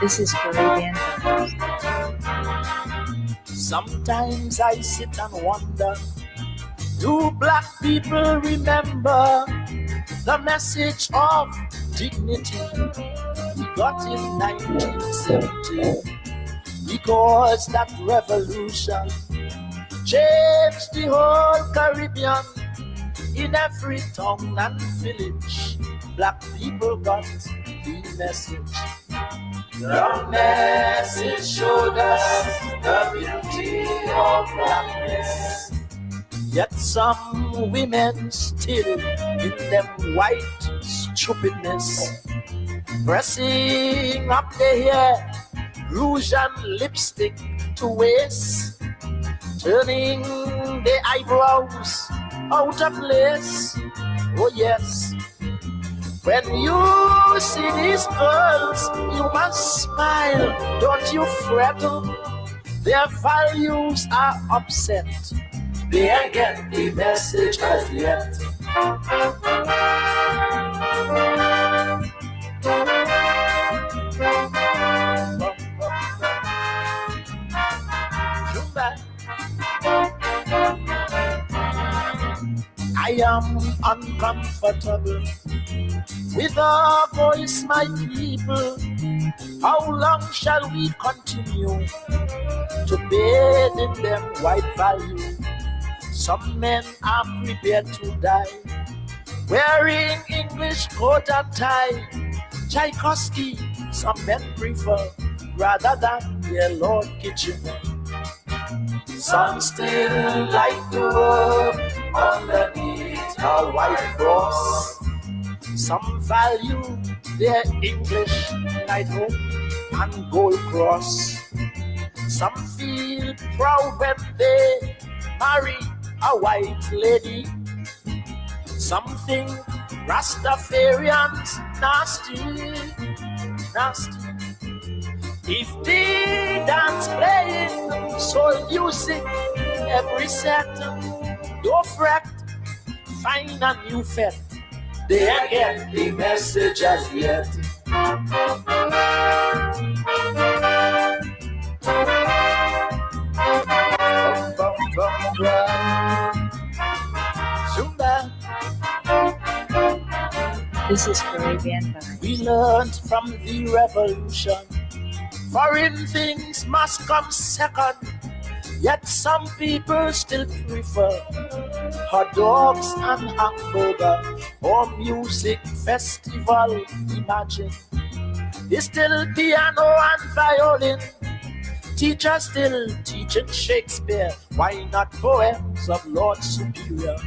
This is Caribbean Vibes. Sometimes I sit and wonder, do black people remember the message of dignity we got in 1970? Because that revolution changed the whole Caribbean. In every town and village, black people got the message. The message showed us the beauty of blackness. Yet some women still in them white stupidness, pressing up their hair, rouge and lipstick to waste, turning their eyebrows out of place. Oh yes, when you see these girls, you must smile, don't you fret. Their values are upset, they ain't get the message as yet. I am uncomfortable with our voice, my people. How long shall we continue to bathe in them white value? Some men are prepared to die, wearing English coat and tie. Tchaikovsky, some men prefer, rather than their Lord Kitchener. Some still like to work underneath a white cross. Some value their English knighthood and gold cross. Some feel proud when they marry a white lady. Some think Rastafarians nasty, nasty. If they dance playing soul music every sector, don't fret, find a new fet. They ain't get the message as yet. This is Caribbean Vibes. We learned from the revolution, foreign things must come second. Yet some people still prefer hot dogs and hamburger or music festival. Imagine it's still piano and violin. Teachers still teaching Shakespeare. Why not poems of Lord Superior?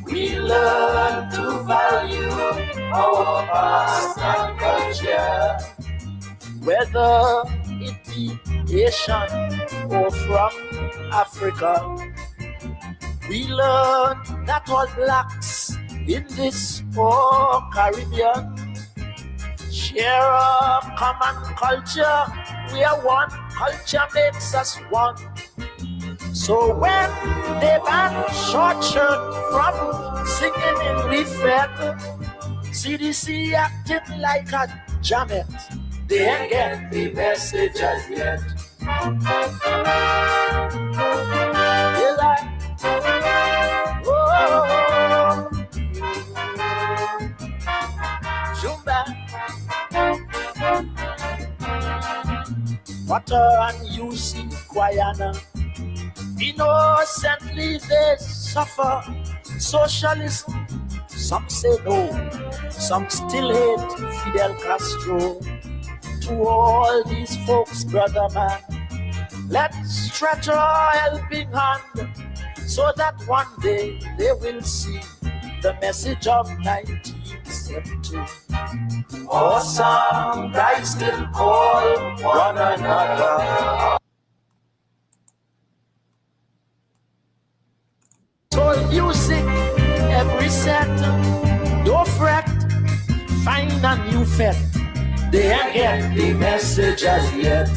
We learn to value our past and culture, whether it be Asian or from Africa. We learned that all blacks in this poor Caribbean share a common culture. We are one, culture makes us one. So when they ban short shirt from singing in the theater, CDC acting like a Janet, they ain't get the message as yet. They like, oh, Zumba. Water and UC Guyana, innocently they suffer socialism. Some say no, some still hate Fidel Castro. To all these folks, brother man, let's stretch our helping hand, so that one day they will see the message of 1970. Or some guys still call one another. So music every sector, don't fret, find a new fet. They ain't get the message as yet.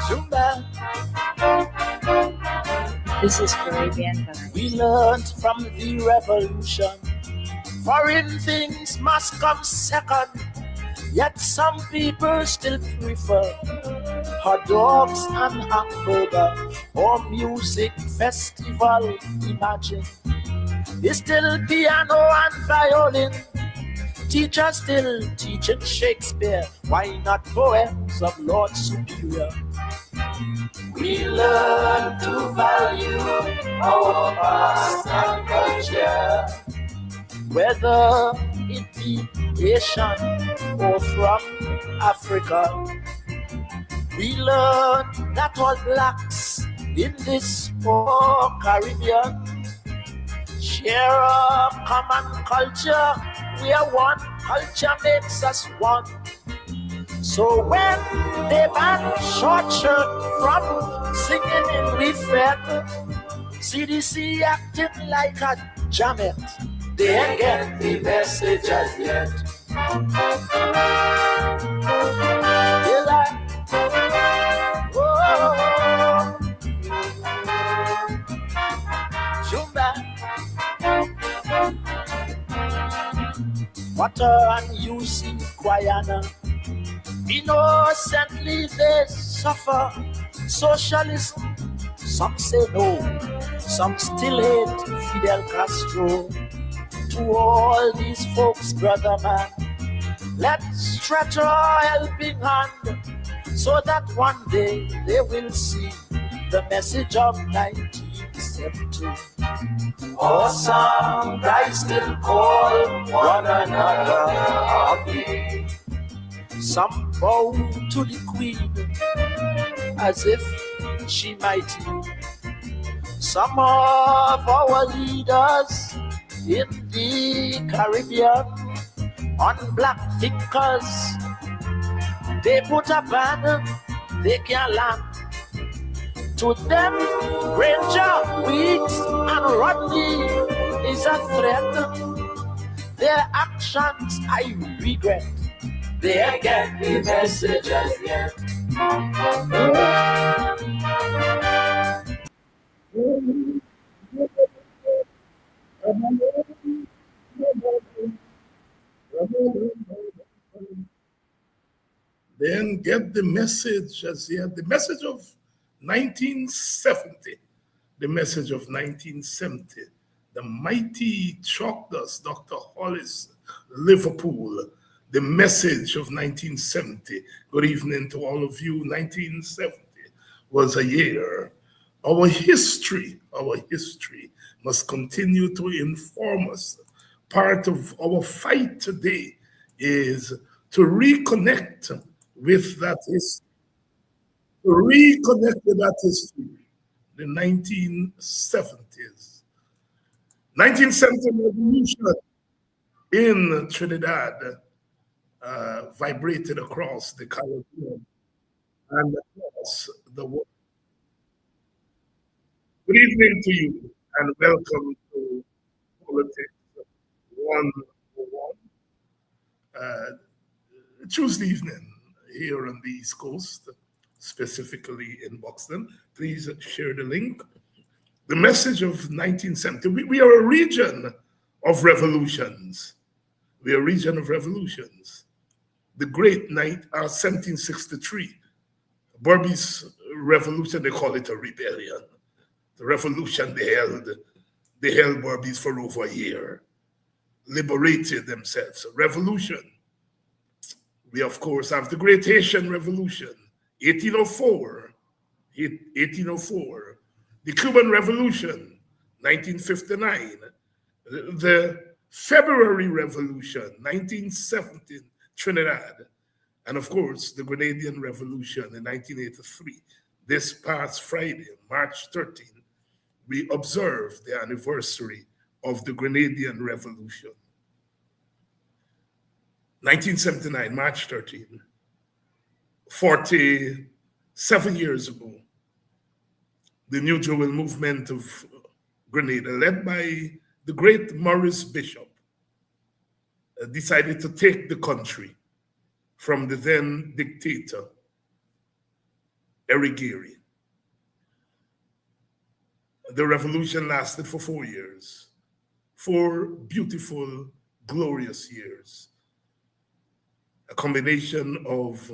Zumba. This is Caribbean We vibes. learned from the revolution. Foreign things must come second. Yet some people still prefer hot dogs and hamburger or music festival. Imagine it's still piano and violin. Teachers still teaching Shakespeare. Why not poems of Lord Superior? We learn to value our past and culture, whether it be Asian or from Africa. We learn that all blacks in this poor Caribbean share a common culture. We are one, culture makes us one. So when they ban short shirt from singing in Refet, CDC acting like a jamet, they ain't get the message as yet. They like, oh, Jumba, Water and UC Guyana. Innocently they suffer socialism. Some say no, some still hate Fidel Castro. To all these folks, brother man, let's stretch our helping hand so that one day they will see the message of 1970. Awesome guys still call one another ugly. Some bow to the queen as if she might lead. Some of our leaders in the Caribbean on black thinkers, they put a ban, they can't land. To them, Ranger, Weeks, and Rodney is a threat. Their actions I regret. They ain't get the message as yet. Then get the message as yet. The message of 1970. The message of 1970. The mighty chalk dust, Dr. Hollis, Liverpool. The message of 1970. Good evening to all of you. 1970 was a year. Our history must continue to inform us. Part of our fight today is to reconnect with that history, the 1970s. 1970 revolution in Trinidad vibrated across the Caribbean and across the world. Good evening to you and welcome to Politics 101. Tuesday evening here on the East Coast, specifically in Buxton. Please share the link. The message of 1970. We are a region of revolutions. We are a region of revolutions. The great 1763, Berbice revolution, they call it a rebellion. The revolution they held Berbice for over a year, liberated themselves. A revolution. We, of course, have the Great Haitian Revolution, 1804, the Cuban Revolution, 1959, the February Revolution, 1917, Trinidad, and, of course, the Grenadian Revolution in 1983. This past Friday, March 13, we observed the anniversary of the Grenadian Revolution. 1979, March 13, 47 years ago, the New Jewel movement of Grenada, led by the great Maurice Bishop, decided to take the country from the then dictator, Eric Gary. The revolution lasted for 4 years, 4 beautiful, glorious years. A combination of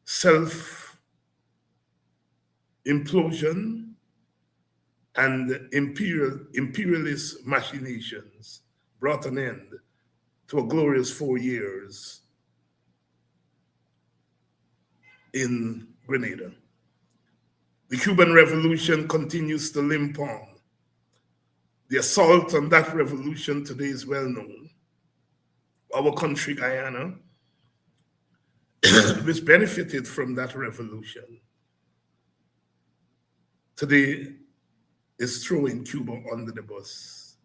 self-implosion and imperialist machinations brought an end to a glorious 4 years in Grenada. The Cuban Revolution continues to limp on. The assault on that revolution today is well known. Our country, Guyana, which benefited from that revolution, today is throwing Cuba under the bus.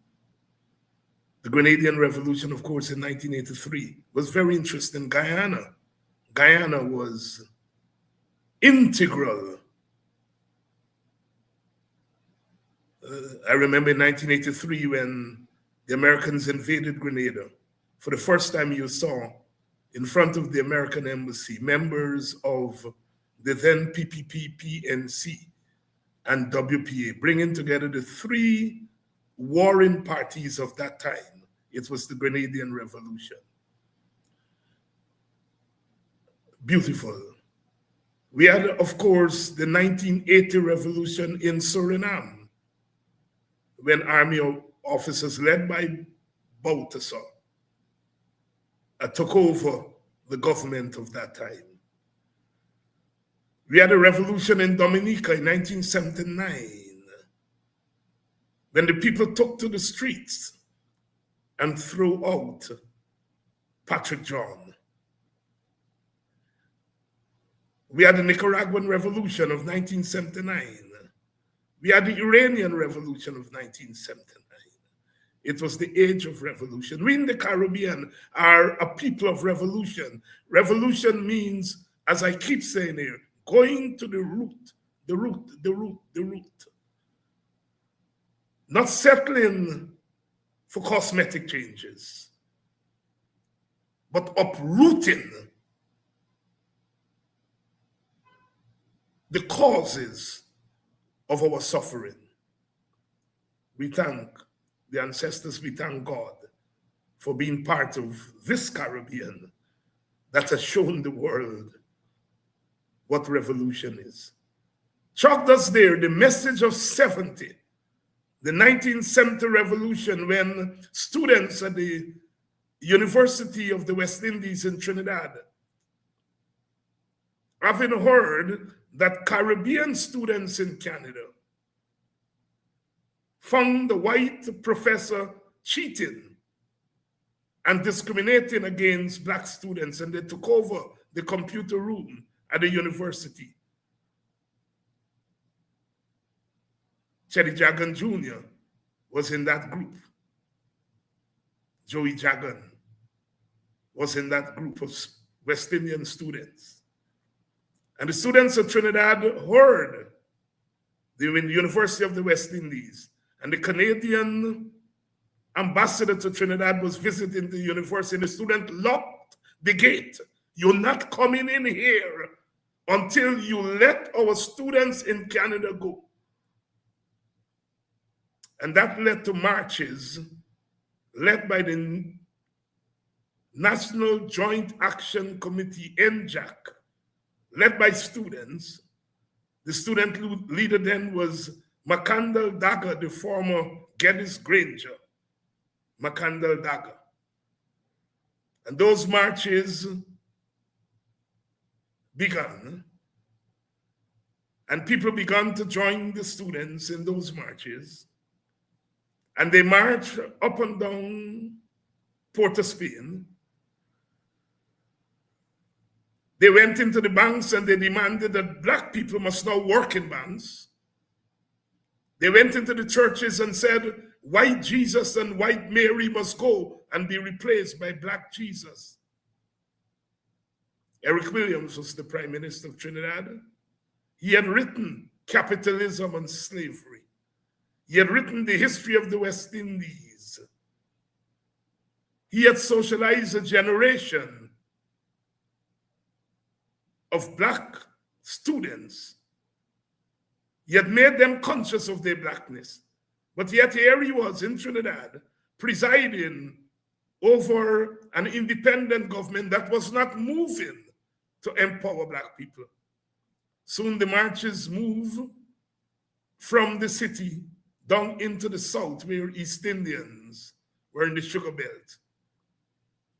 The Grenadian Revolution, of course, in 1983 was very interesting. Guyana was integral. I remember in 1983 when the Americans invaded Grenada. For the first time you saw in front of the American embassy members of the then PPP, PNC, and WPA, bringing together the 3 warring parties of that time. It was the Grenadian Revolution. Beautiful. We had, of course, the 1980 revolution in Suriname, when army officers led by Bouterse took over the government of that time. We had a revolution in Dominica in 1979, when the people took to the streets and threw out Patrick John. We had the Nicaraguan Revolution of 1979. We had the Iranian Revolution of 1979. It was the age of revolution. We in the Caribbean are a people of revolution. Revolution means, as I keep saying here, going to the root, the root, the root, the root. Not settling for cosmetic changes, but uprooting the causes of our suffering. We thank the ancestors, we thank God for being part of this Caribbean that has shown the world what revolution is. Chalked us there, the message of 70, the 1970 revolution, when students at the University of the West Indies in Trinidad, having heard that Caribbean students in Canada found the white professor cheating and discriminating against Black students, and they took over the computer room at the university. Chetty Jagan Jr. was in that group. Joey Jagan was in that group of West Indian students. And the students of Trinidad heard they were in the University of the West Indies, and the Canadian ambassador to Trinidad was visiting the university, and the student locked the gate. You're not coming in here until you let our students in Canada go. And that led to marches led by the National Joint Action Committee, NJAC, led by students. The student leader then was Macandal Dagger, the former Geddes Granger, Macandal Dagger. And those marches began, and people began to join the students in those marches. And they marched up and down Port of Spain. They went into the banks and they demanded that Black people must now work in banks. They went into the churches and said, white Jesus and white Mary must go and be replaced by Black Jesus. Eric Williams was the Prime Minister of Trinidad. He had written Capitalism and Slavery. He had written the history of the West Indies. He had socialized a generation of Black students He had made them conscious of their blackness. But yet here he was in Trinidad, presiding over an independent government that was not moving to empower Black people. Soon the marches move from the city down into the south, where East Indians were in the sugar belt.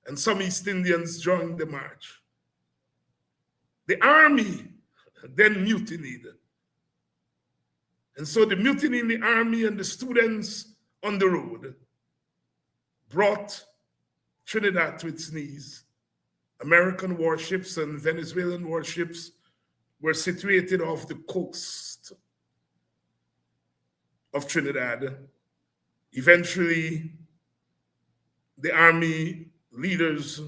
And some East Indians joined the march. The army then mutinied. And so the mutiny in the army and the students on the road brought Trinidad to its knees. American warships and Venezuelan warships were situated off the coast of Trinidad. Eventually, the army leaders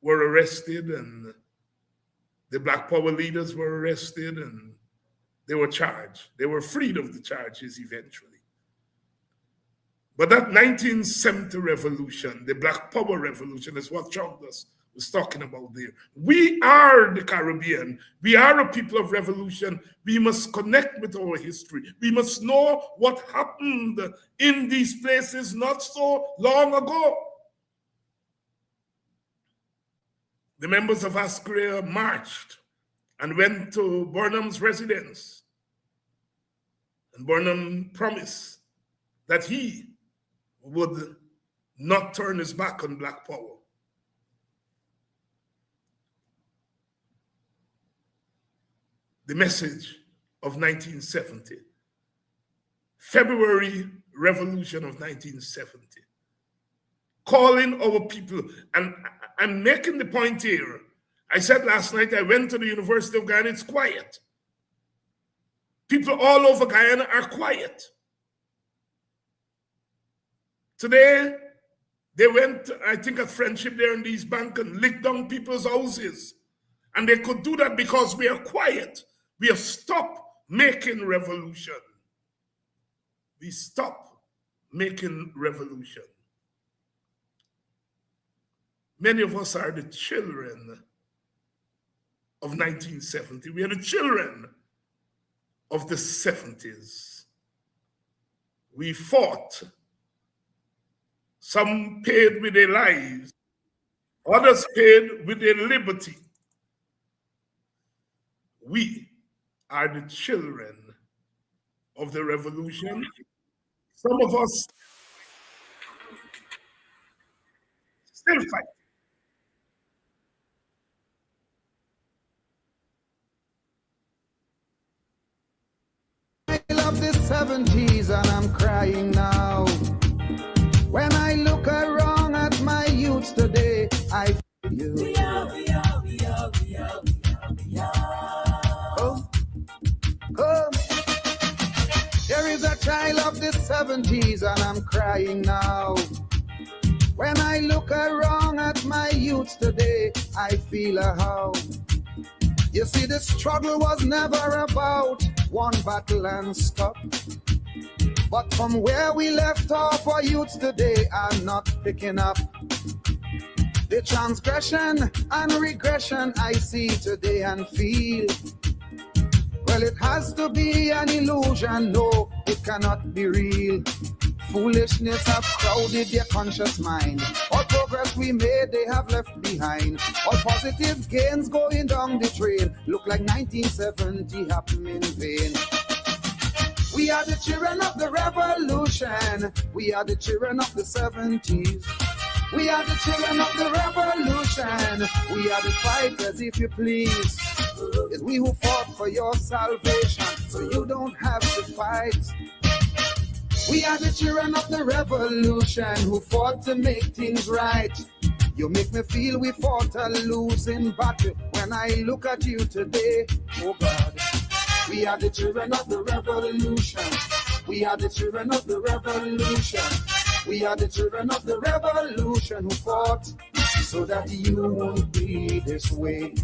were arrested and the Black Power leaders were arrested and they were charged. They were freed of the charges eventually. But that 1970 revolution, the Black Power revolution, is what Charles was talking about there. We are the Caribbean. We are a people of revolution. We must connect with our history. We must know what happened in these places not so long ago. The members of Ascrea marched and went to Burnham's residence. And Burnham promised that he would not turn his back on Black Power. The message of 1970, February Revolution of 1970, calling our people, and I'm making the point here. I said last night I went to the University of Guyana, it's quiet. People all over Guyana are quiet. Today, they went, I think, at Friendship there in the East Bank and licked down people's houses. And they could do that because we are quiet. We have stopped making revolution. We stopped making revolution. Many of us are the children of 1970. We are the children of the 70s. We fought. Some paid with their lives. Others paid with their liberty. We are the children of the revolution. Some of us still fight. I love the 70s and I'm crying now. When I look around at my youths today, I feel you. Come. There is a child of the 70s and I'm crying now. When I look around at my youths today, I feel a how. You see, the struggle was never about one battle and stop. But from where we left off, our youths today are not picking up. The transgression and regression I see today and feel. Well, it has to be an illusion, no, it cannot be real. Foolishness have crowded their conscious mind. All progress we made, they have left behind. All positive gains going down the train look like 1970 happened in vain. We are the children of the revolution. We are the children of the 70s. We are the children of the revolution. We are the fighters, if you please. It's we who fought for your salvation, so you don't have to fight. We are the children of the revolution who fought to make things right. You make me feel we fought a losing battle when I look at you today, oh God. We are the children of the revolution. We are the children of the revolution. We are the children of the revolution who fought so that you won't be this way.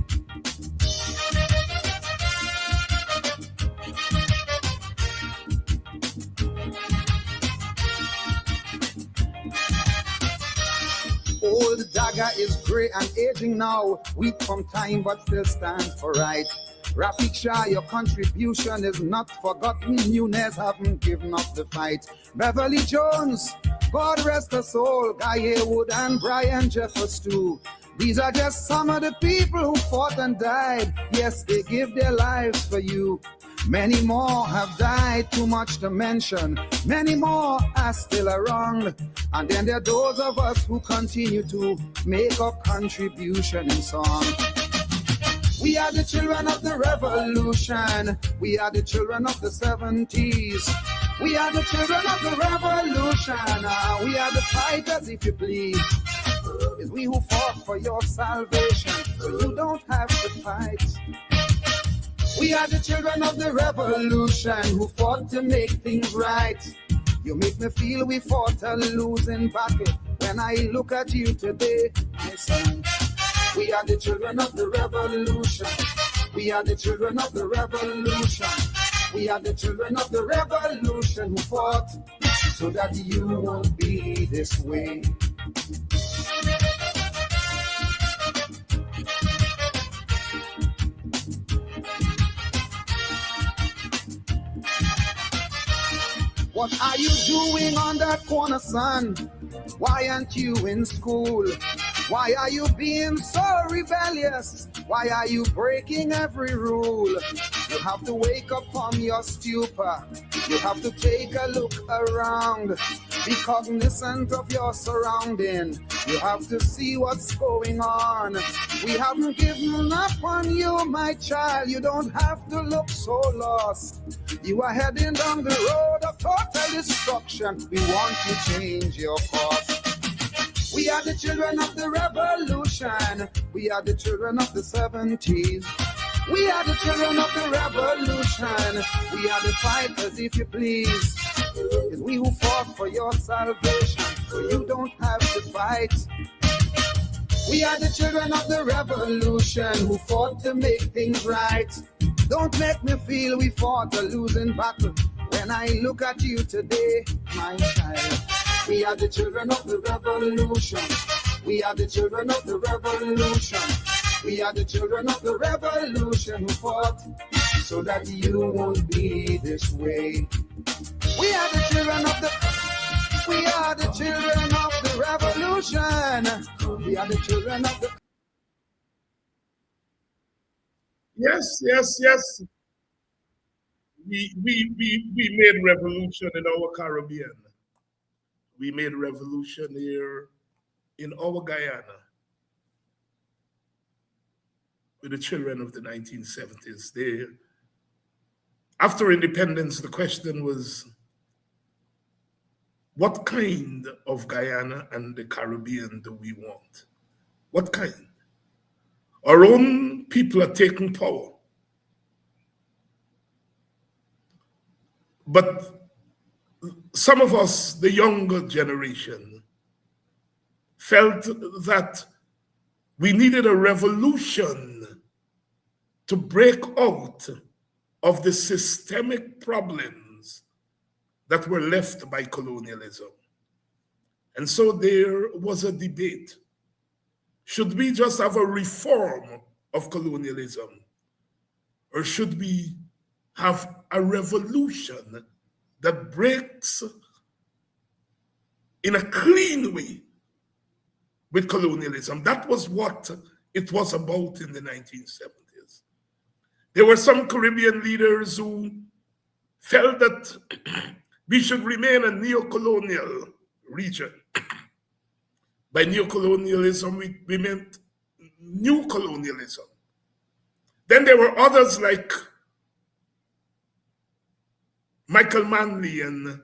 Old dagger is gray and aging now, weak from time but still stands for right. Rafik Shah, your contribution is not forgotten. Nunez haven't given up the fight. Beverly Jones, God rest her soul. Guy Haywood and Brian Jeffers too. These are just some of the people who fought and died. Yes, they give their lives for you. Many more have died, too much to mention. Many more are still around. And then there are those of us who continue to make a contribution in song. We are the children of the revolution. We are the children of the 70s. We are the children of the revolution. We are the fighters, if you please. It's we who fought for your salvation, so you don't have to fight. We are the children of the revolution who fought to make things right. You make me feel we fought a losing battle when I look at you today, my son. We are the children of the revolution. We are the children of the revolution. We are the children of the revolution who fought so that you won't be this way. What are you doing on that corner, son? Why aren't you in school? Why are you being so rebellious? Why are you breaking every rule? You have to wake up from your stupor. You have to take a look around. Be cognizant of your surrounding. You have to see what's going on. We haven't given up on you, my child. You don't have to look so lost. You are heading down the road of total destruction. We want to change your course. We are the children of the revolution. We are the children of the 70s. We are the children of the revolution. We are the fighters, if you please. It's we who fought for your salvation, so you don't have to fight. We are the children of the revolution who fought to make things right. Don't make me feel we fought a losing battle when I look at you today, my child. We are the children of the revolution. We are the children of the revolution. We are the children of the revolution who fought so that you won't be this way. We are the children of the We are the children of the revolution. We are the children of the Yes. We made revolution in our Caribbean. We made revolution here in our Guyana with the children of the 1970s. After independence, the question was, what kind of Guyana and the Caribbean do we want? What kind? Our own people are taking power. But some of us, the younger generation, felt that we needed a revolution to break out of the systemic problems that were left by colonialism. And so there was a debate. Should we just have a reform of colonialism? Or should we have a revolution that breaks in a clean way with colonialism? That was what it was about in the 1970s. There were some Caribbean leaders who felt that we should remain a neo-colonial region. By neo-colonialism, we meant new colonialism. Then there were others like Michael Manley and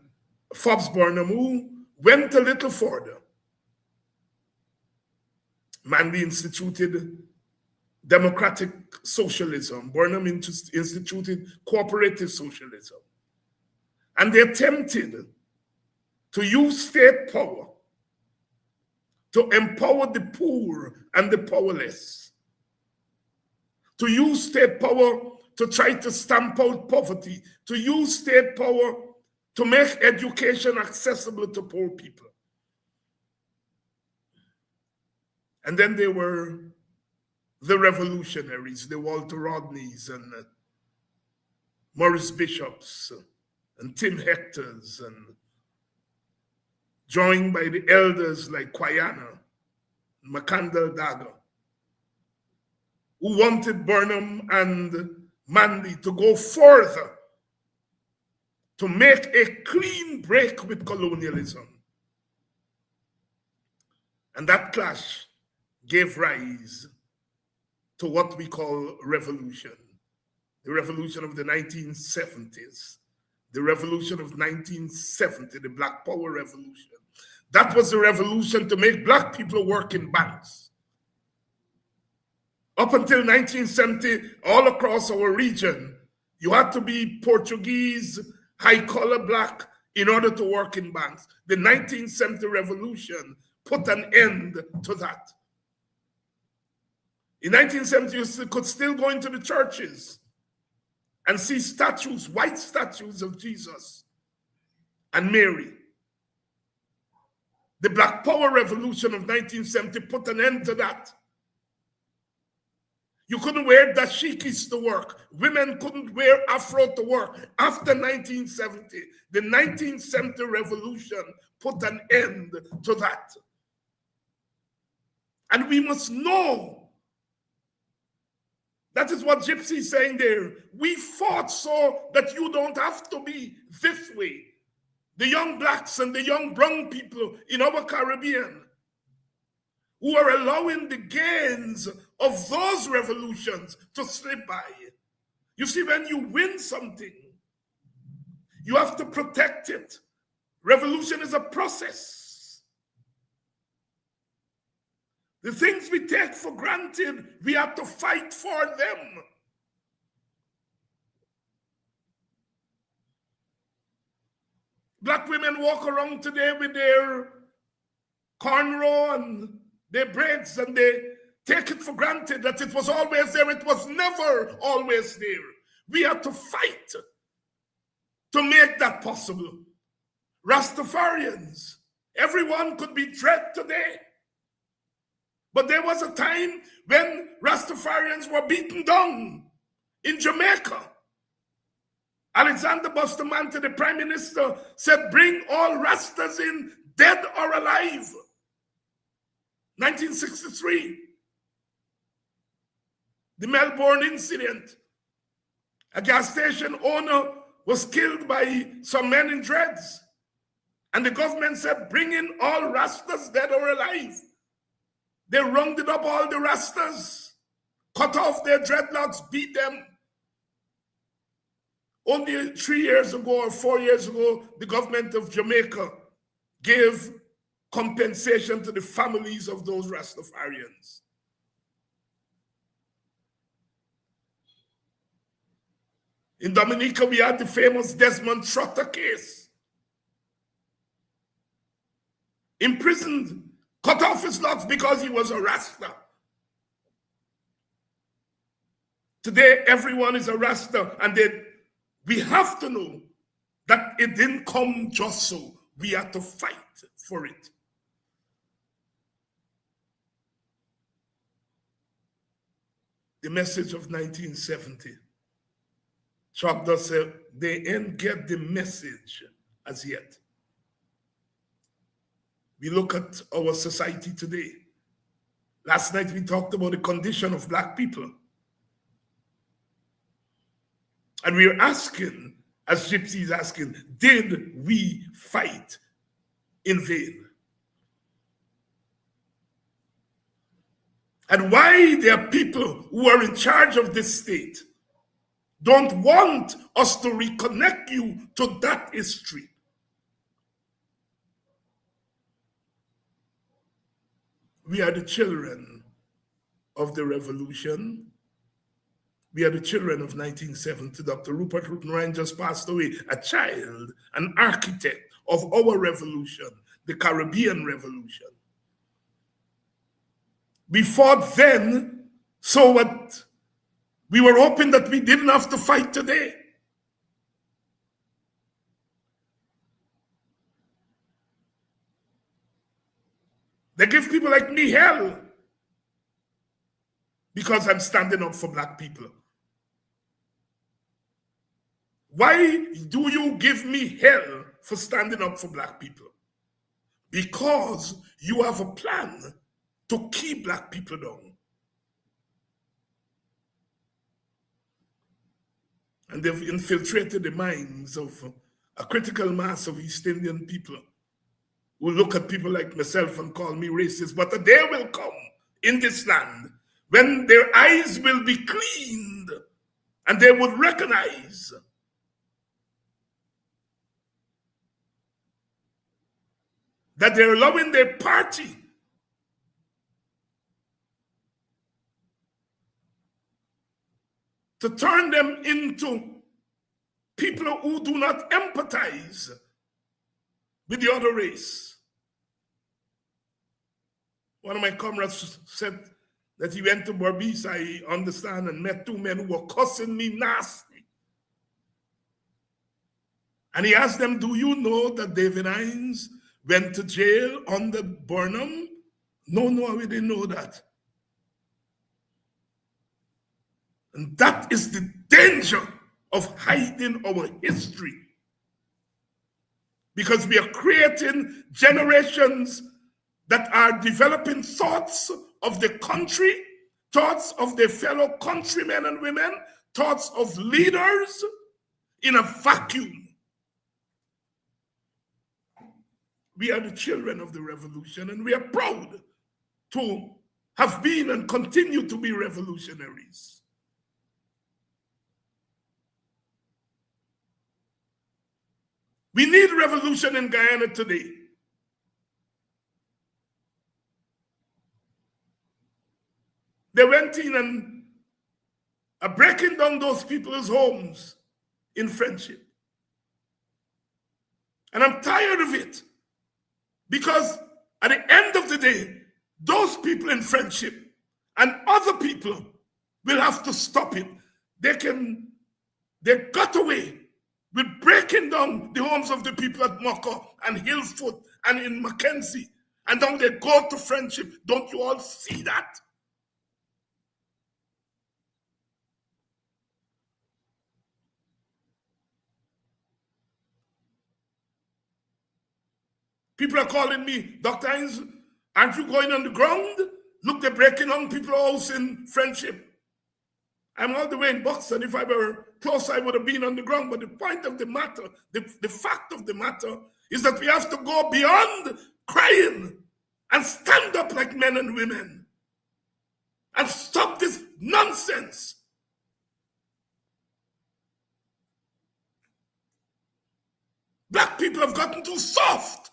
Forbes Burnham who went a little further. Manley instituted democratic socialism. Burnham instituted cooperative socialism. And they attempted to use state power to empower the poor and the powerless, to use state power to try to stamp out poverty, to use state power to make education accessible to poor people. And then there were the revolutionaries, the Walter Rodneys and Maurice Bishops and Tim Hectors, and joined by the elders like Guyana, McCandle Dagger, who wanted Burnham and Manley to go further, to make a clean break with colonialism. And that clash gave rise to what we call revolution. The revolution of the 1970s, the revolution of 1970, the Black Power Revolution. That was the revolution to make Black people work in banks. Up until 1970, all across our region, you had to be Portuguese, high-collar Black in order to work in banks. The 1970 revolution put an end to that. In 1970, you could still go into the churches and see statues, white statues of Jesus and Mary. The Black Power Revolution of 1970 put an end to that. You couldn't wear dashikis to work. Women couldn't wear afro to work. After 1970, the 1970 revolution put an end to that. And we must know, that is what Gypsy is saying there. We fought so that you don't have to be this way. The young Blacks and the young brown people in our Caribbean who are allowing the gains of those revolutions to slip by. You see, when you win something, you have to protect it. Revolution is a process. The things we take for granted, we have to fight for them. Black women walk around today with their cornrow and their braids, and they take it for granted that it was always there. It was never always there. We have to fight to make that possible. Rastafarians, everyone could be dread today. But there was a time when Rastafarians were beaten down in Jamaica. Alexander Bustamante, the Prime Minister, said, bring all Rastas in, dead or alive. 1963. The Melbourne incident. A gas station owner was killed by some men in dreads. And the government said, bring in all Rastas, dead or alive. They rounded up all the Rastas, cut off their dreadlocks, beat them. Only 3 years ago or 4 years ago, the government of Jamaica gave compensation to the families of those Rastafarians. In Dominica, we had the famous Desmond Trotter case. Imprisoned, cut off his locks because he was a Rasta. Today, everyone is a Rasta, and we have to know that it didn't come just so. We have to fight for it. The message of 1970. Chagda said they ain't get the message as yet. We look at our society today. Last night we talked about the condition of Black people. And we're asking, as Gypsy is asking, did we fight in vain? And why there are people who are in charge of this state don't want us to reconnect you to that history. We are the children of the revolution. We are the children of 1970. Dr. Rupert Ryan just passed away, a child, an architect of our revolution, the Caribbean Revolution. We fought then, so what? We were hoping that we didn't have to fight today. They give people like me hell because I'm standing up for black people. Why do you give me hell for standing up for black people? Because you have a plan to keep black people down. And they've infiltrated the minds of a critical mass of East Indian people who look at people like myself and call me racist. But a day will come in this land when their eyes will be cleaned and they would recognize that they're allowing their party to turn them into people who do not empathize with the other race. One of my comrades said that he went to Berbice, I understand, and met two men who were cussing me nasty. And he asked them, do you know that David Hines went to jail under Burnham? No, we didn't know that. And that is the danger of hiding our history. Because we are creating generations that are developing thoughts of the country, thoughts of their fellow countrymen and women, thoughts of leaders in a vacuum. We are the children of the revolution, and we are proud to have been and continue to be revolutionaries. We need revolution in Guyana today. They went in and are breaking down those people's homes in Friendship. And I'm tired of it, because at the end of the day, those people in Friendship and other people will have to stop it. They got away with breaking down the homes of the people at Moko and Hillfoot and in Mackenzie. And now they go to Friendship. Don't you all see that? People are calling me, Dr. Hines, aren't you going on the ground? Look, they're breaking down people's house in Friendship. I'm all the way in Boston. If I were close, I would have been on the ground. But the point of the matter, the fact of the matter is that we have to go beyond crying and stand up like men and women and stop this nonsense. Black people have gotten too soft.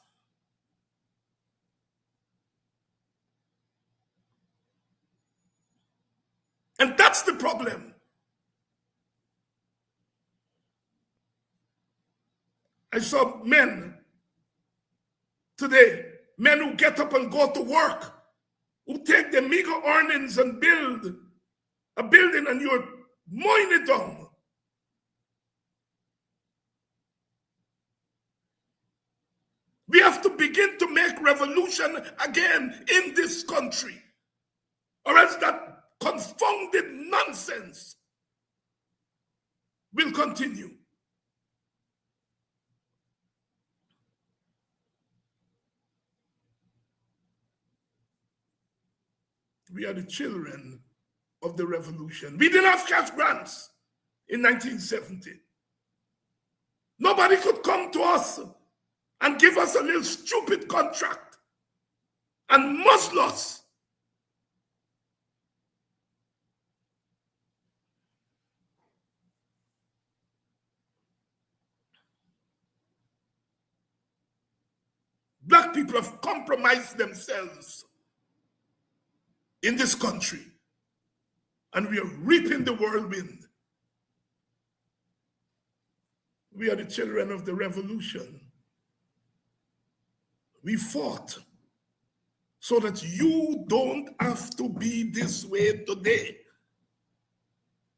And that's the problem. I saw men today, men who get up and go to work, who take their meager earnings and build a building, and you're mowing it down. We have to begin to make revolution again in this country, or else that confounded nonsense will continue. We are the children of the revolution. We didn't have cash grants in 1970. Nobody could come to us and give us a little stupid contract and muzzle us. Black people have compromised themselves in this country, and we are reaping the whirlwind. We are the children of the revolution. We fought so that you don't have to be this way today.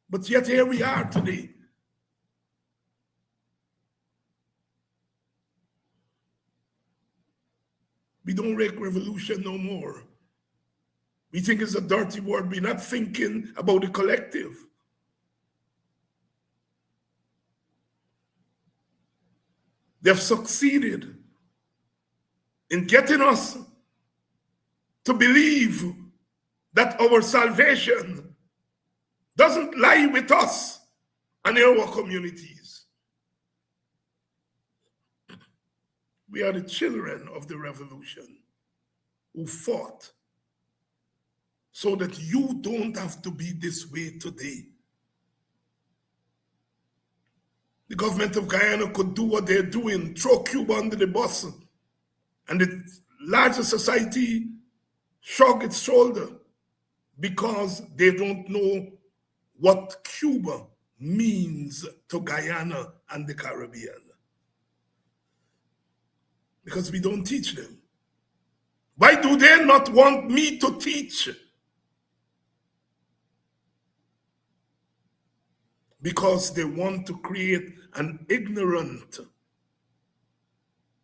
But yet here we are today. We don't make revolution no more. We think it's a dirty word. We're not thinking about the collective. They've succeeded in getting us to believe that our salvation doesn't lie with us and in our communities. We are the children of the revolution who fought so that you don't have to be this way today. The government of Guyana could do what they're doing, throw Cuba under the bus, and the larger society shrug its shoulder because they don't know what Cuba means to Guyana and the Caribbean. Because we don't teach them. Why do they not want me to teach? Because they want to create an ignorant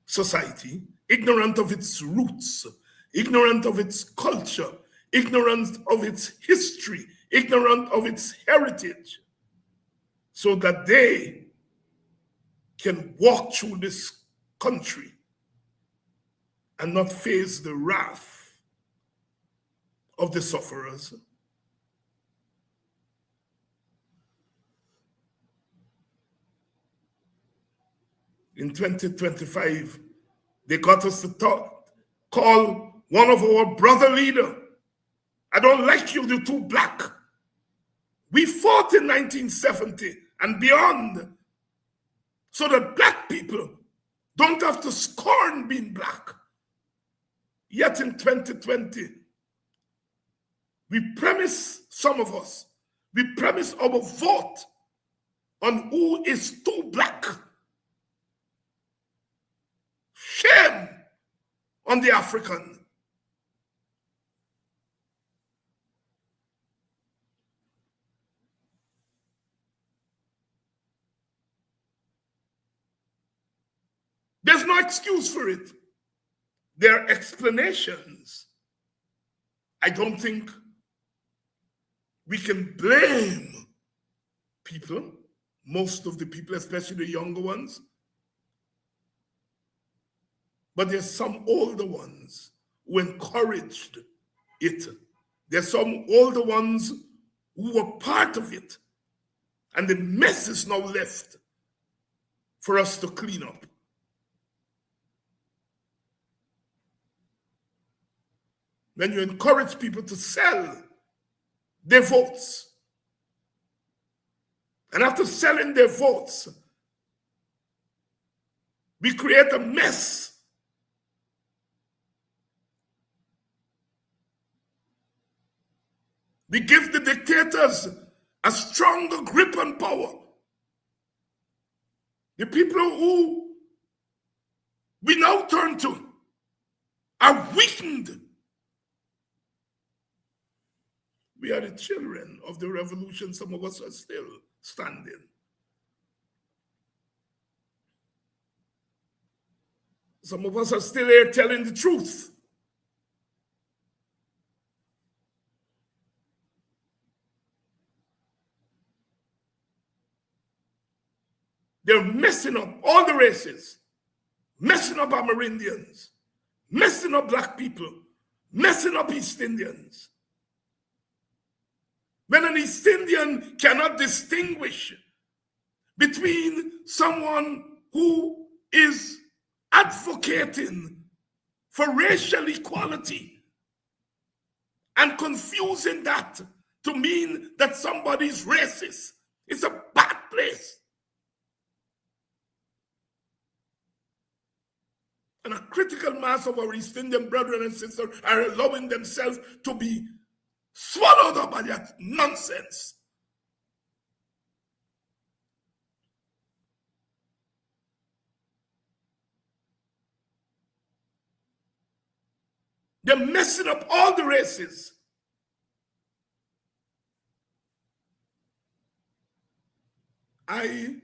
society, ignorant of its roots, ignorant of its culture, ignorant of its history, ignorant of its heritage, so that they can walk through this country and not face the wrath of the sufferers. In 2025, they got us to call one of our brother leader, I don't like you, you're too black. We fought in 1970 and beyond so that black people don't have to scorn being black. Yet in 2020, we premise, some of us, we premise our vote on who is too black. Shame on the African. There's no excuse for it. There are explanations. I don't think we can blame people, most of the people, especially the younger ones. But there's some older ones who encouraged it. There's some older ones who were part of it. And the mess is now left for us to clean up. When you encourage people to sell their votes, and after selling their votes, we create a mess. We give the dictators a stronger grip on power. The people who we now turn to are weakened. We are the children of the revolution. Some of us are still standing. Some of us are still here telling the truth. They're messing up all the races, messing up Amerindians, messing up black people, messing up East Indians. When an East Indian cannot distinguish between someone who is advocating for racial equality and confusing that to mean that somebody's racist, it's a bad place. And a critical mass of our East Indian brethren and sisters are allowing themselves to be swallowed up by that nonsense. They're messing up all the races. I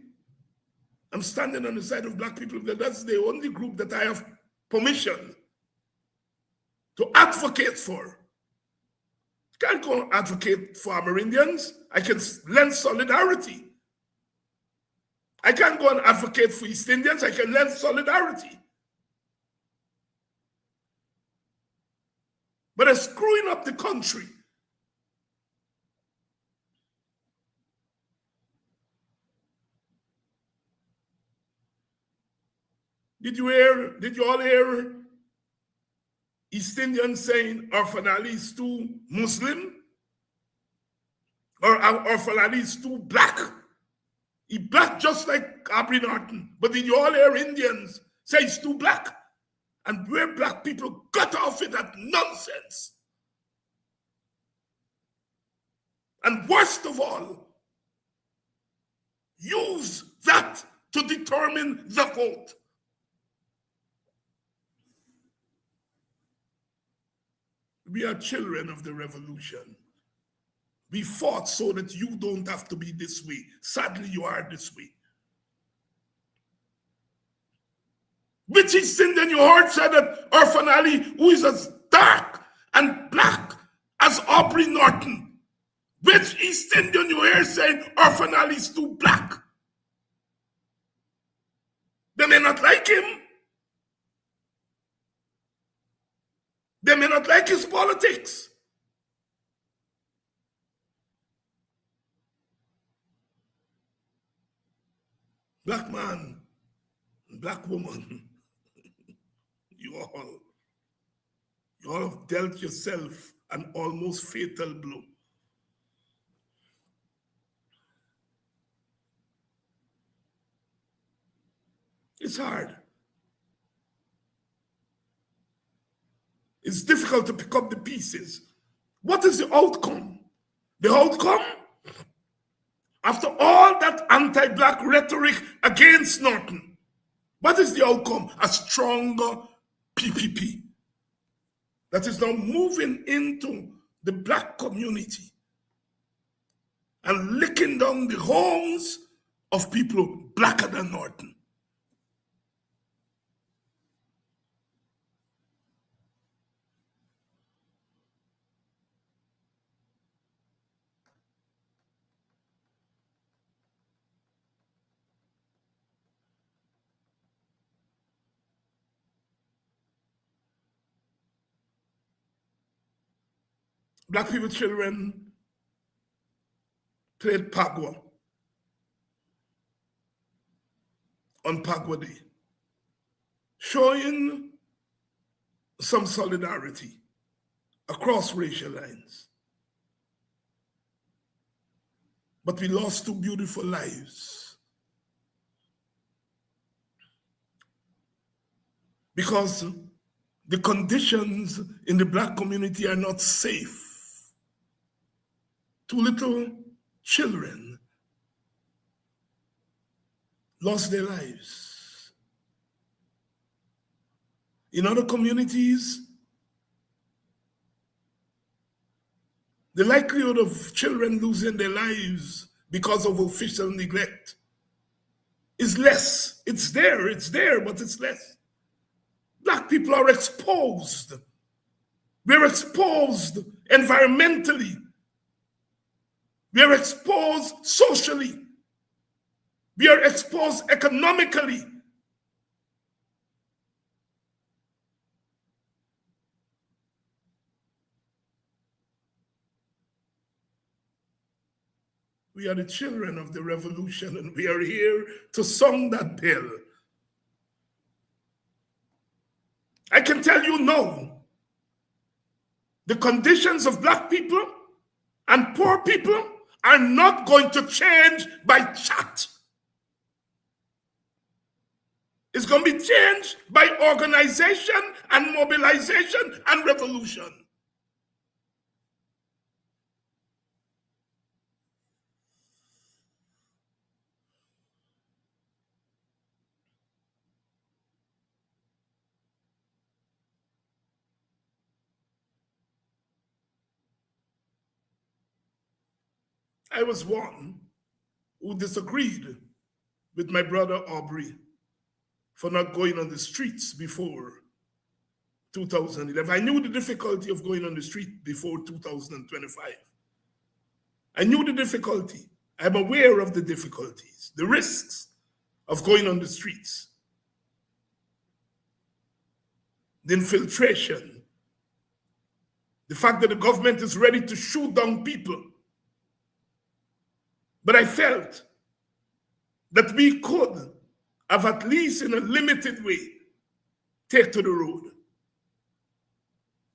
am standing on the side of black people. That's the only group that I have permission to advocate for. Can't go and advocate farmer Indians. I can lend solidarity. I can't go and advocate for East Indians. I can lend solidarity. But they're screwing up the country. Did you all hear East Indians saying our Fanali is too Muslim? Or our Fanali is too black? He black just like Aubrey Norton. But did you all hear Indians say he's too black? And where black people got off with that nonsense. And worst of all, use that to determine the vote. We are children of the revolution. We fought so that you don't have to be this way. Sadly, you are this way. Which East Indian you heard said that Irfan Ali, who is as dark and black as Aubrey Norton? Which East Indian you hear saying Irfan Ali is too black? They may not like him. They may not like his politics. Black man, black woman, you all have dealt yourself an almost fatal blow. It's hard. It's difficult to pick up the pieces. What is the outcome? The outcome, after all that anti-black rhetoric against Norton, what is the outcome? A stronger PPP that is now moving into the black community and licking down the homes of people blacker than Norton. Black people children played Pagua on Pagua Day, showing some solidarity across racial lines. But we lost 2 beautiful lives because the conditions in the black community are not safe. 2 little children lost their lives. In other communities, the likelihood of children losing their lives because of official neglect is less. It's there, but it's less. Black people are exposed. We're exposed environmentally. We are exposed socially. We are exposed economically. We are the children of the revolution, and we are here to sound that bell. I can tell you now, the conditions of black people and poor people are not going to change by chat. It's going to be changed by organization and mobilization and revolution. I was one who disagreed with my brother Aubrey for not going on the streets before 2011. I knew the difficulty of going on the street before 2025. I knew the difficulty. I'm aware of the difficulties, the risks of going on the streets, the infiltration, the fact that the government is ready to shoot down people. But I felt that we could have, at least in a limited way, take to the road.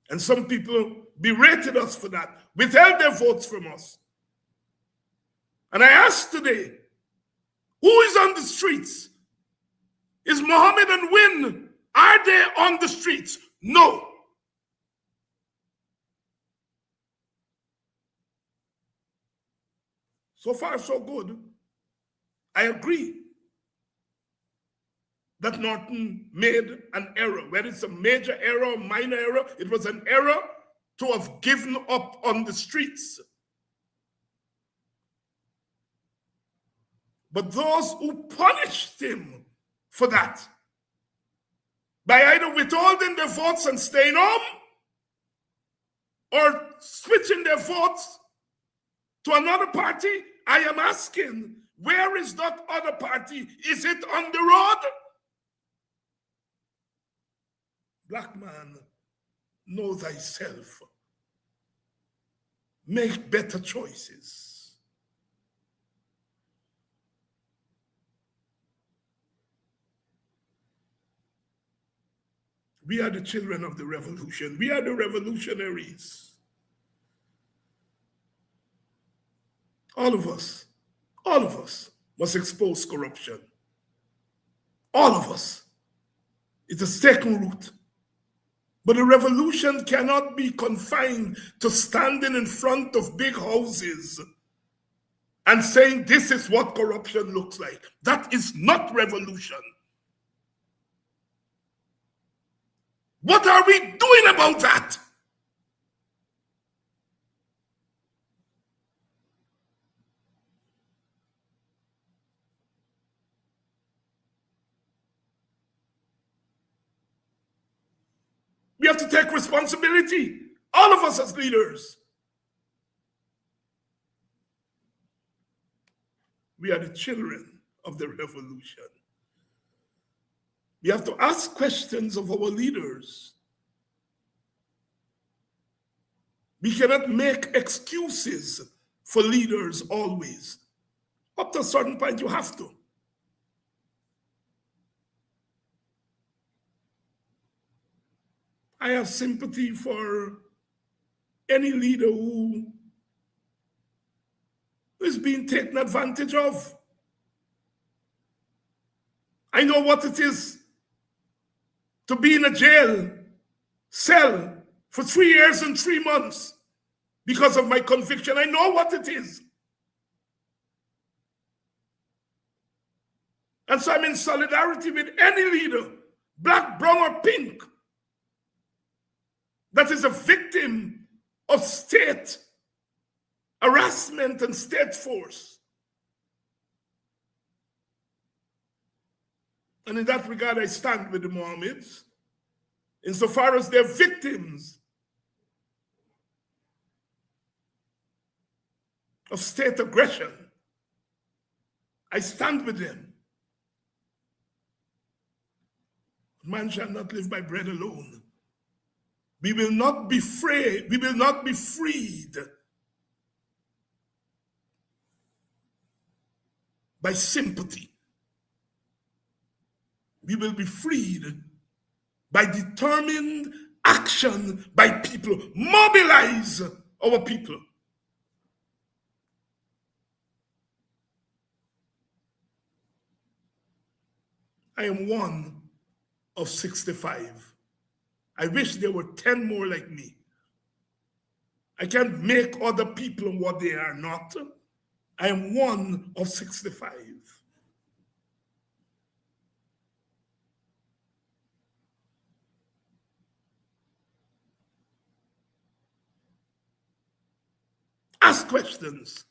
And some people berated us for that, withheld their votes from us. And I ask today, who is on the streets? Is Mohammed and Win, are they on the streets? No. So far, so good. I agree that Norton made an error. Whether it's a major error or minor error, it was an error to have given up on the streets. But those who punished him for that, by either withholding their votes and staying home, or switching their votes to another party, I am asking, where is that other party? Is it on the road? Black man, know thyself. Make better choices. We are the children of the revolution. We are the revolutionaries. All of us must expose corruption. All of us. It has taken root. But a revolution cannot be confined to standing in front of big houses and saying this is what corruption looks like. That is not revolution. What are we doing about that? We have to take responsibility, all of us as leaders. We are the children of the revolution. We have to ask questions of our leaders. We cannot make excuses for leaders always. Up to a certain point, you have to. I have sympathy for any leader who is being taken advantage of. I know what it is to be in a jail cell for 3 years and 3 months because of my conviction. I know what it is. And so I'm in solidarity with any leader, black, brown, or pink, that is a victim of state harassment and state force. And in that regard, I stand with the Mohammeds, insofar as they're victims of state aggression. I stand with them. Man shall not live by bread alone. We will not be free. We will not be freed by sympathy. We will be freed by determined action by people. Mobilize our people. I am one of 65. I wish there were 10 more like me. I can't make other people what they are not. I am one of 65. Ask questions.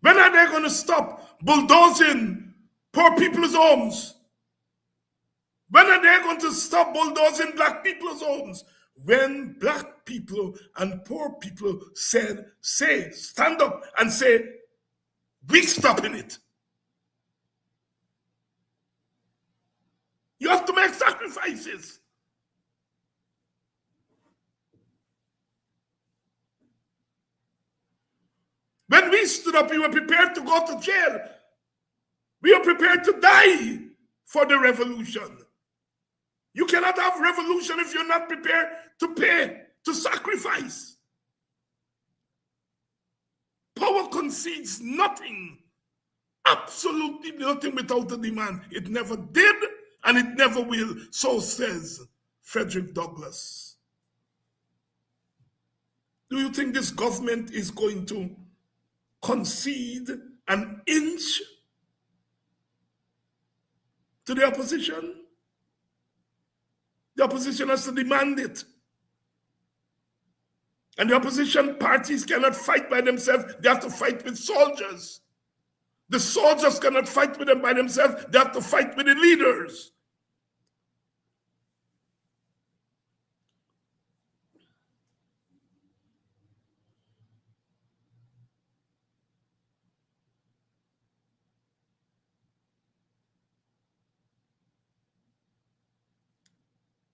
When are they going to stop bulldozing poor people's homes? When are they going to stop bulldozing black people's homes? When black people and poor people stand up and say, we stopping it. You have to make sacrifices. When we stood up, we were prepared to go to jail. We are prepared to die for the revolution. You cannot have revolution if you're not prepared to pay, to sacrifice. Power concedes nothing, absolutely nothing without a demand. It never did, and it never will. So says Frederick Douglass. Do you think this government is going to concede an inch to the opposition? The opposition has to demand it. And the opposition parties cannot fight by themselves. They have to fight with soldiers. The soldiers cannot fight with them by themselves. They have to fight with the leaders.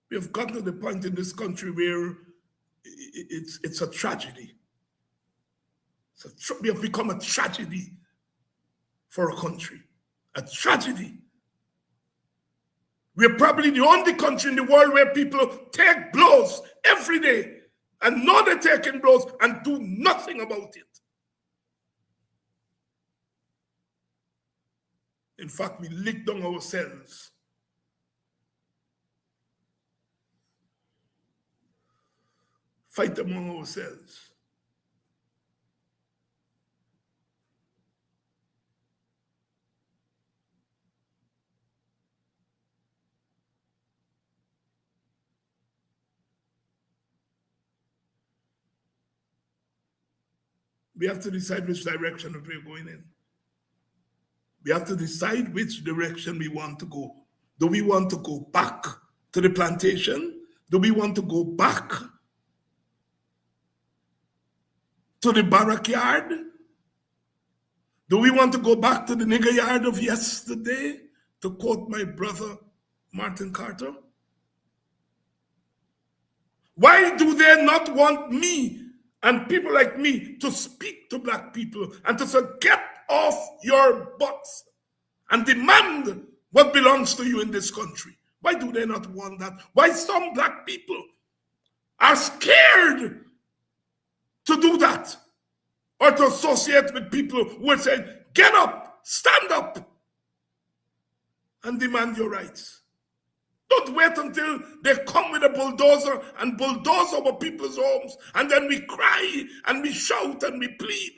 We have gotten to the point in this country where it's a tragedy. We have become a tragedy for a country. A tragedy. We're probably the only country in the world where people take blows every day and know they're taking blows and do nothing about it. In fact, we lick down ourselves. Fight among ourselves. We have to decide which direction we're going in. We have to decide which direction we want to go. Do we want to go back to the plantation? Do we want to go back to the barrack yard? Do we want to go back to the nigger yard of yesterday, to quote my brother Martin Carter? Why do they not want me and people like me to speak to black people and to say, get off your butts and demand what belongs to you in this country? Why do they not want that? Why some black people are scared to do that, or to associate with people who are saying, get up, stand up, and demand your rights? Don't wait until they come with a bulldozer and bulldoze over people's homes, and then we cry and we shout and we plead.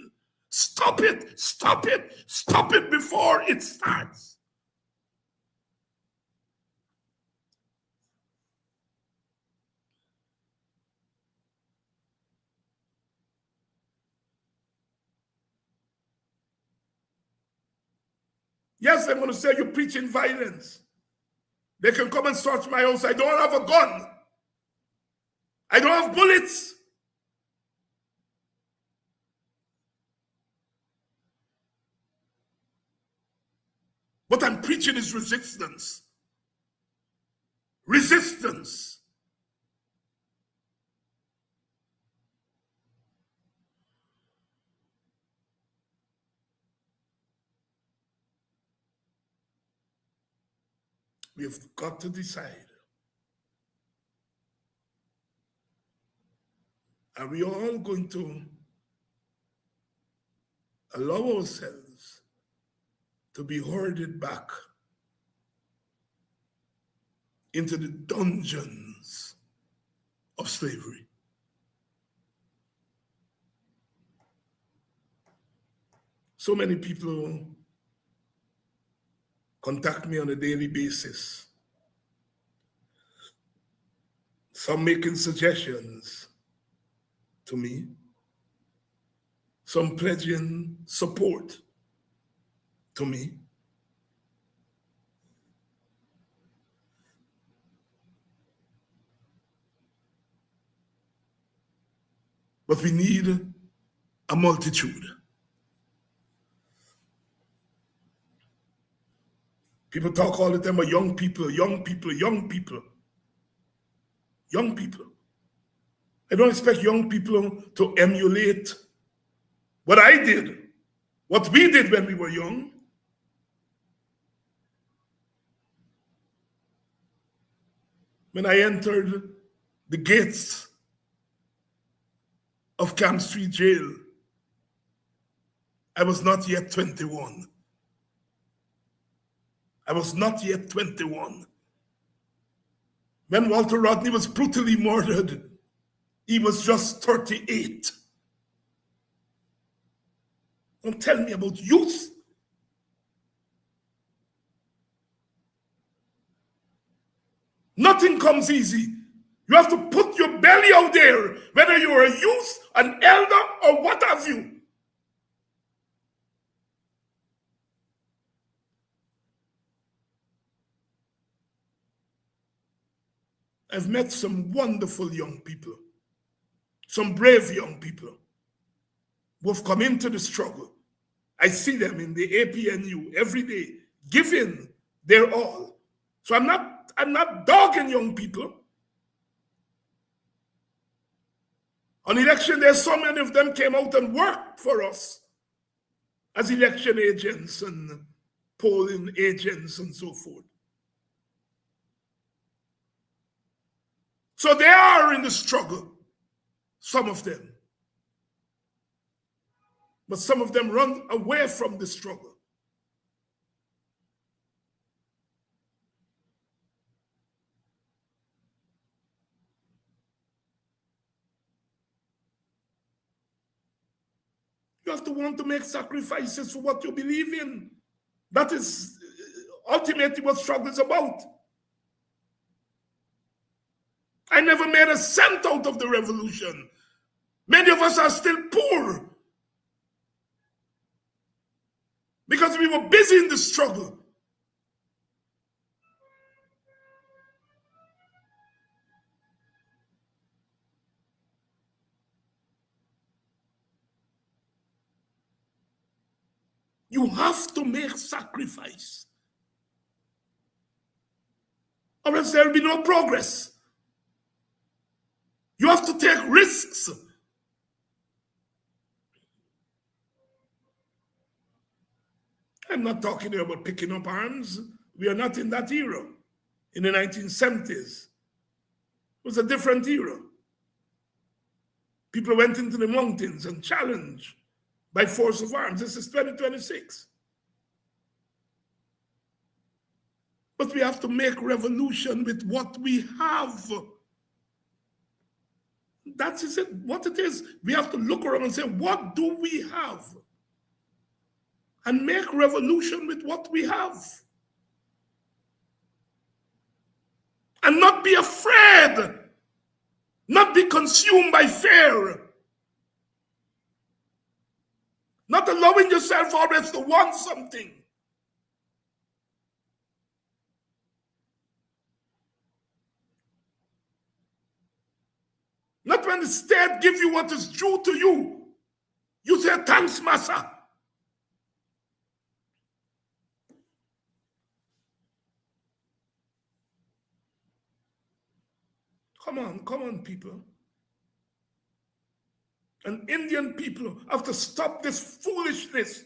Stop it, stop it, stop it before it starts. Yes, I'm going to say you're preaching violence. They can come and search my house. I don't have a gun. I don't have bullets. What I'm preaching is resistance. Resistance. We've got to decide. Are we all going to allow ourselves to be herded back into the dungeons of slavery? So many people contact me on a daily basis. Some making suggestions to me, some pledging support to me. But we need a multitude. People talk all the time about young people, young people, young people. Young people. I don't expect young people to emulate what I did, what we did when we were young. When I entered the gates of Camp Street Jail, I was not yet 21. I was not yet 21. When Walter Rodney was brutally murdered, he was just 38. Don't tell me about youth. Nothing comes easy. You have to put your belly out there, whether you're a youth, an elder, or what have you. I've met some wonderful young people, some brave young people who have come into the struggle. I see them in the APNU every day, giving their all. So I'm not dogging young people. On election day, so many of them came out and worked for us as election agents and polling agents and so forth. So they are in the struggle, some of them. But some of them run away from the struggle. You have to want to make sacrifices for what you believe in. That is ultimately what struggle is about. I never made a cent out of the revolution. Many of us are still poor because we were busy in the struggle. You have to make sacrifice, or else there will be no progress. You have to take risks. I'm not talking here about picking up arms. We are not in that era. In the 1970s, it was a different era. People went into the mountains and challenged by force of arms. This is 2026. But we have to make revolution with what we have. That is it, what it is. We have to look around and say, what do we have? And make revolution with what we have. And not be afraid. Not be consumed by fear. Not allowing yourself always to want something. Not when the state gives you what is due to you. You say, thanks, Massa. Come on, people. And Indian people have to stop this foolishness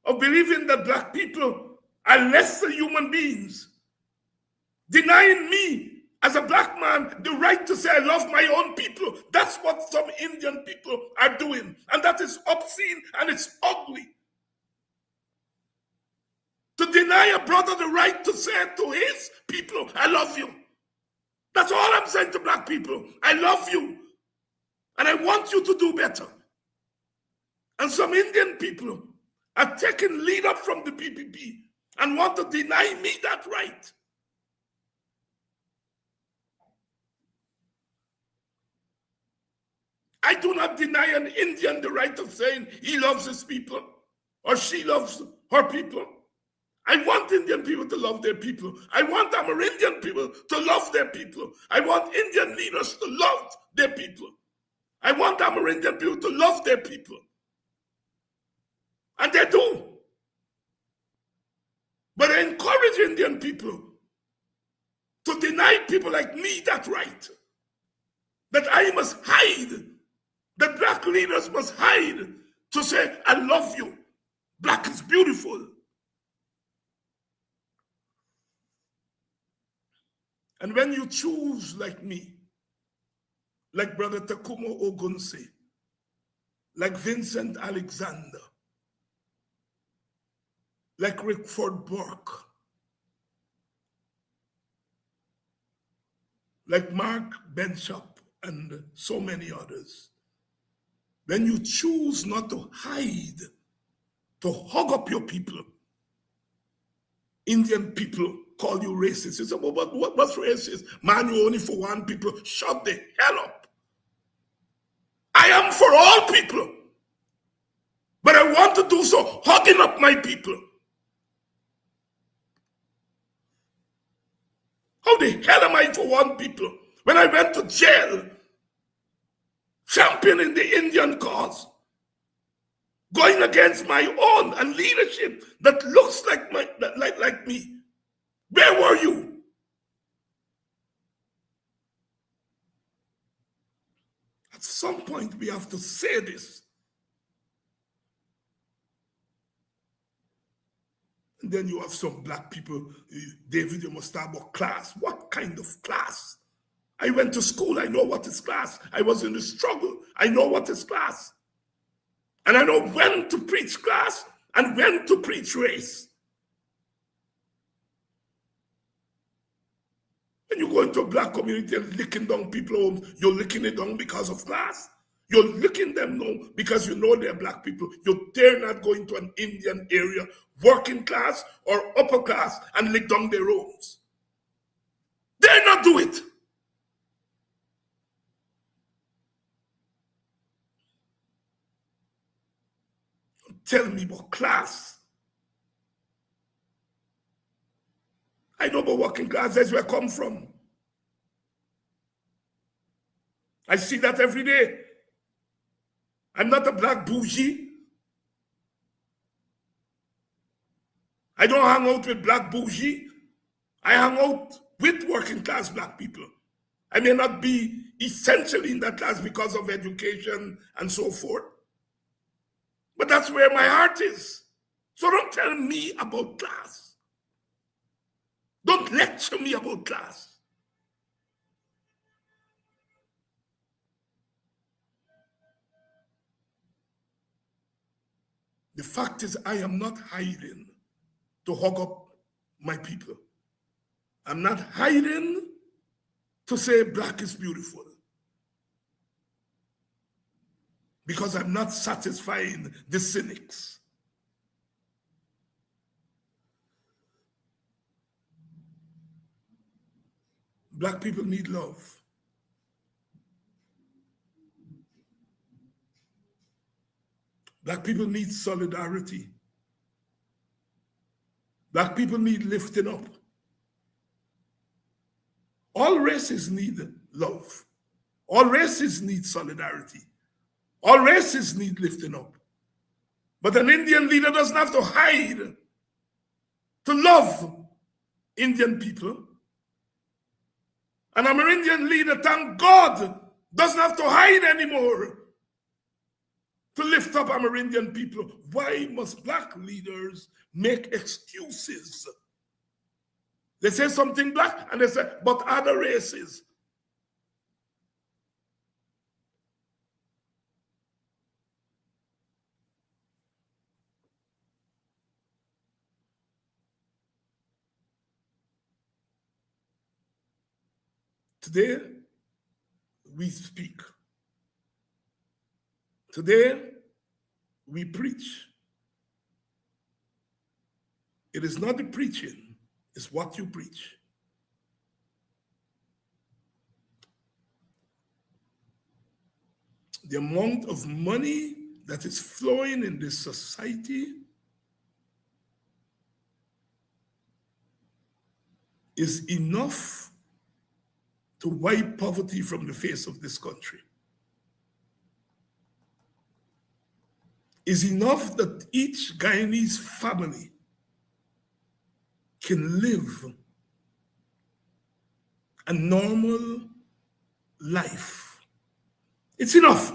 of believing that black people are lesser human beings. Denying me as a black man the right to say I love my own people. That's what some Indian people are doing. And that is obscene and it's ugly. To deny a brother the right to say to his people, I love you. That's all I'm saying to black people. I love you. And I want you to do better. And some Indian people are taking lead up from the PPP and want to deny me that right. I do not deny an Indian the right of saying he loves his people. or she loves her people. I want Indian people to love their people. I want Amerindian people to love their people. I want Indian leaders to love their people. I want Amerindian people to love their people. And they do. But I encourage Indian people to deny people like me that right. That I must hide. That black leaders must hide to say, I love you. Black is beautiful. And when you choose like me, like Brother Takumo Ogunse, like Vincent Alexander, like Rickford Burke, like Mark Benchop, and so many others, when you choose not to hide, to hug up your people, Indian people call you racist. You say, well, what's racist? Man, you only for one people. Shut the hell up. I am for all people. But I want to do so hugging up my people. How the hell am I for one people? When I went to jail, championing the Indian cause, going against my own and leadership that looks like me. Where were you? At some point, we have to say this. And then you have some black people, David, you must have a class. What kind of class? I went to school, I know what is class. I was in the struggle, I know what is class. And I know when to preach class and when to preach race. When you go into a black community and licking down people homes, you're licking it down because of class. You're licking them down because you know they're black people. You dare not go into an Indian area, working class or upper class, and lick down their homes. Dare not do it. Don't tell me about class. I know about working class, that's where I come from. I see that every day. I'm not a black bougie. I don't hang out with black bougie. I hang out with working class black people. I may not be essentially in that class because of education and so forth. But that's where my heart is. So don't tell me about class. Don't lecture me about class. The fact is, I am not hiding to hug up my people. I'm not hiding to say black is beautiful. Because I'm not satisfying the cynics. Black people need love. Black people need solidarity. Black people need lifting up. All races need love. All races need solidarity. All races need lifting up. But an Indian leader doesn't have to hide to love Indian people. An Amerindian leader, thank God, doesn't have to hide anymore to lift up Amerindian people. Why must black leaders make excuses? They say something black and they say, but other races. Today, we speak. Today, we preach. It is not the preaching, it's what you preach. The amount of money that is flowing in this society is enough to wipe poverty from the face of this country. Is enough that each Guyanese family can live a normal life. It's enough.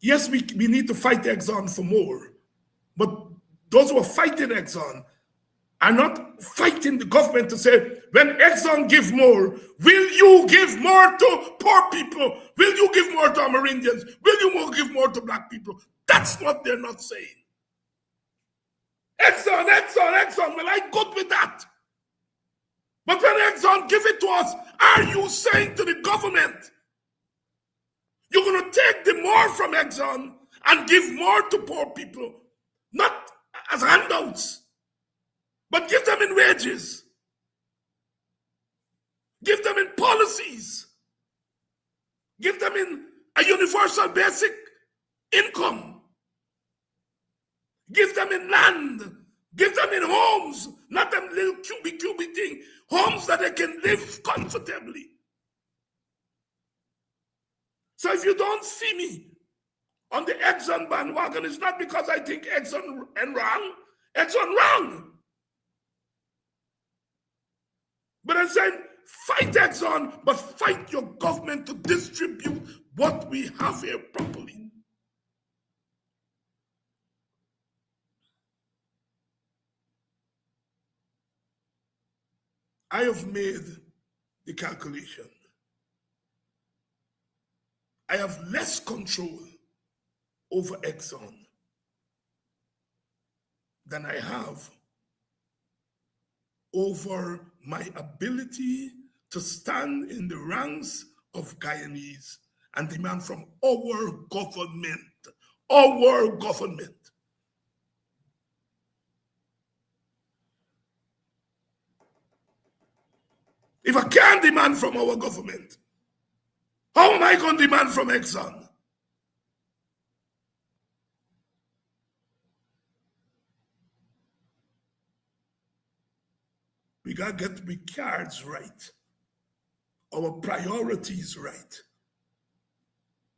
Yes, we need to fight Exxon for more, but those who are fighting Exxon are not fighting the government to say, when Exxon give more, will you give more to poor people? Will you give more to Amerindians? Will you give more to black people? That's what they're not saying. Exxon, well, I'm good with that. But when Exxon give it to us, are you saying to the government, you're going to take the more from Exxon and give more to poor people? Not as handouts, but give them in wages. Give them in policies. Give them in a universal basic income. Give them in land. Give them in homes, not them little cubic thing. Homes that they can live comfortably. So if you don't see me on the Exxon bandwagon, it's not because I think Exxon wrong. Exxon wrong. But I'm saying, fight Exxon, but fight your government to distribute what we have here properly. I have made the calculation. I have less control over Exxon than I have over my ability to stand in the ranks of Guyanese and demand from our government. If I can't demand from our government, how am I going to demand from Exxon? We got to get the cards right, our priorities right.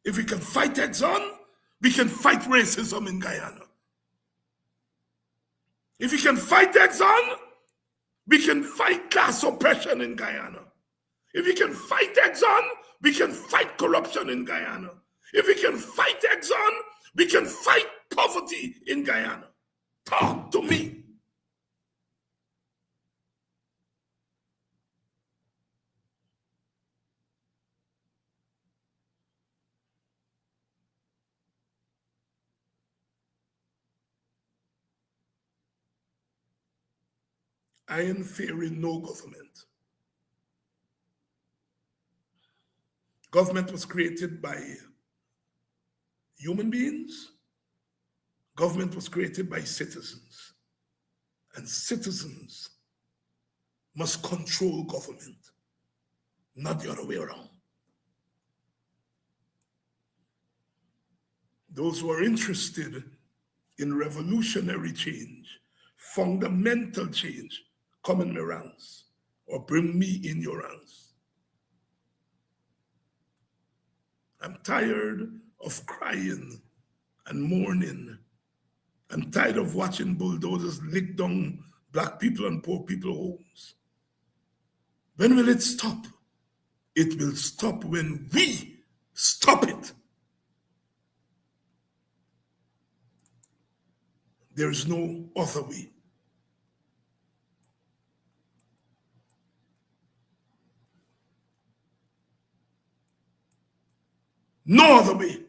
If we can fight Exxon, we can fight racism in Guyana. If we can fight Exxon, we can fight class oppression in Guyana. If we can fight Exxon, we can fight corruption in Guyana. If we can fight Exxon, we can fight poverty in Guyana. Talk to me. I am fearing no government. Government was created by human beings. Government was created by citizens. And citizens must control government, not the other way around. Those who are interested in revolutionary change, fundamental change, come in my ranks or bring me in your ranks. I'm tired of crying and mourning. I'm tired of watching bulldozers lick down black people and poor people homes. When will it stop? It will stop when we stop it. There is no other way. No other way.